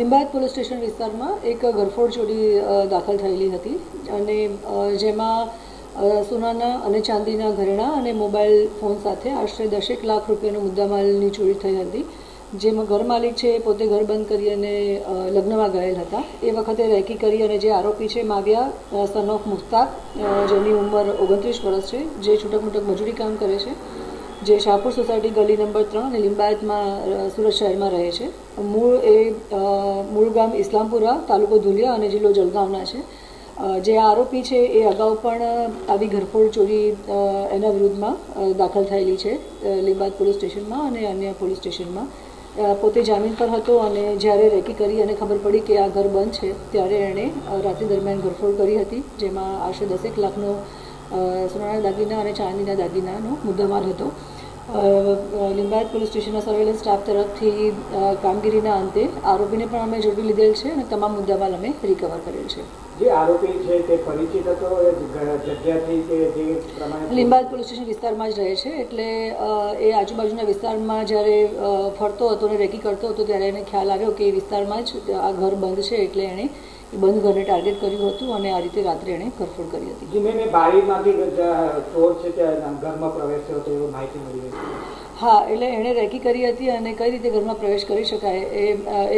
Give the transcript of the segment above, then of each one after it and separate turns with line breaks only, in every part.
Limbayat police station વિસ્તારમાં એક ઘરફોડ ચોરી દાખલ થયેલી હતી અને જેમાં સોનાના અને ચાંદીના ઘરેણાં અને મોબાઈલ ફોન સાથે આશરે 10 લાખ રૂપિયાનો મુદ્દામાલની ચોરી થઈ હતી, જેમાં ઘર માલિક છે પોતે ઘર બંધ કરી અને લગ્નમાં ગયેલ હતા। એ વખતે રેકી કરી અને જે આરોપી છે માવિયા સન ઓફ મુસ્તાક, જેની ઉંમર 29 વર્ષ છે, જે છૂટક મૂટક મજૂરી કામ કરે છે, જે શાહપુર સોસાયટી ગલી નંબર 3 અને લિંબાયતમાં સુરત શહેરમાં રહે છે। મૂળ ગામ ઇસ્લામપુરા, તાલુકો ધુલિયા અને જિલ્લો જળગાંવના છે। જે આરોપી છે એ અગાઉ પણ આવી ઘરફોડ ચોરી એના વિરુદ્ધમાં દાખલ થયેલી છે લિંબાયત પોલીસ સ્ટેશનમાં અને અન્ય પોલીસ સ્ટેશનમાં। પોતે જામીન પર હતો અને જ્યારે રેકી કરી અને ખબર પડી કે આ ઘર બંધ છે ત્યારે એણે રાત્રિ દરમિયાન ઘરફોડ કરી હતી, જેમાં આશરે 10 લાખનો સોનાના દાગીના અને ચાંદીના દાગીનાનો મુદ્દામાલ હતો। લિંબાયત પોલીસ સ્ટેશનના સર્વેલન્સ સ્ટાફ તરફથી કામગીરીના અંતે આરોપીને પણ અમે ઝડપી લીધેલ છે અને તમામ મુદ્દામાલ અમે રિકવર કરેલ છે।
જે આરોપી છે તે પરિચિત હતો જગ્યાથી કે જે પ્રમાણે
લિંબાયત પોલીસ સ્ટેશન વિસ્તારમાં જ રહે છે, એટલે એ આજુબાજુના વિસ્તારમાં જ્યારે ફરતો હતો અને રેકી કરતો હતો ત્યારે એને ખ્યાલ આવ્યો કે એ વિસ્તારમાં જ આ ઘર બંધ છે, એટલે એણે બંધ ઘરને ટાર્ગેટ કર્યું હતું અને આ રીતે રાત્રે એણે ઘરફોડ કરી હતી।
મેં બારીમાંથી ચોર છે ત્યાં ઘરમાં પ્રવેશ્યો હતો એવી માહિતી મળી હતી।
હા, એટલે એણે રેકી કરી હતી અને કઈ રીતે ઘરમાં પ્રવેશ કરી શકાય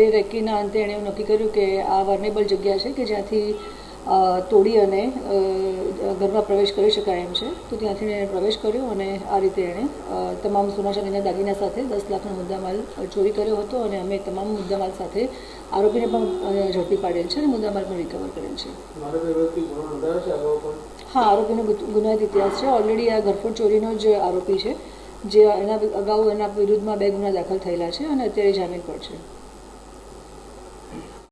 એ રેકીના અંતે એણે એવું નક્કી કર્યું કે આ વર્નેબલ જગ્યા છે કે જ્યાંથી તોડી અને ઘરમાં પ્રવેશ કરી શકાય એમ છે, તો ત્યાંથી એણે પ્રવેશ કર્યો અને આ રીતે એણે તમામ સોના ચાંદીના દાગીના સાથે 10 લાખનો મુદ્દામાલ ચોરી કર્યો હતો અને અમે તમામ મુદ્દામાલ સાથે આરોપીને પણ ઝડપી પાડેલ છે અને મુદ્દામાલ પણ રિકવર કરેલ છે। હા, આરોપીનો ગુનાહિત ઇતિહાસ છે। ઓલરેડી આ ઘરફોડ ચોરીનો જ આરોપી છે, જે એના અગાઉ એના વિરુદ્ધમાં 2 ગુના દાખલ થયેલા છે અને અત્યારે જામીન પર છે।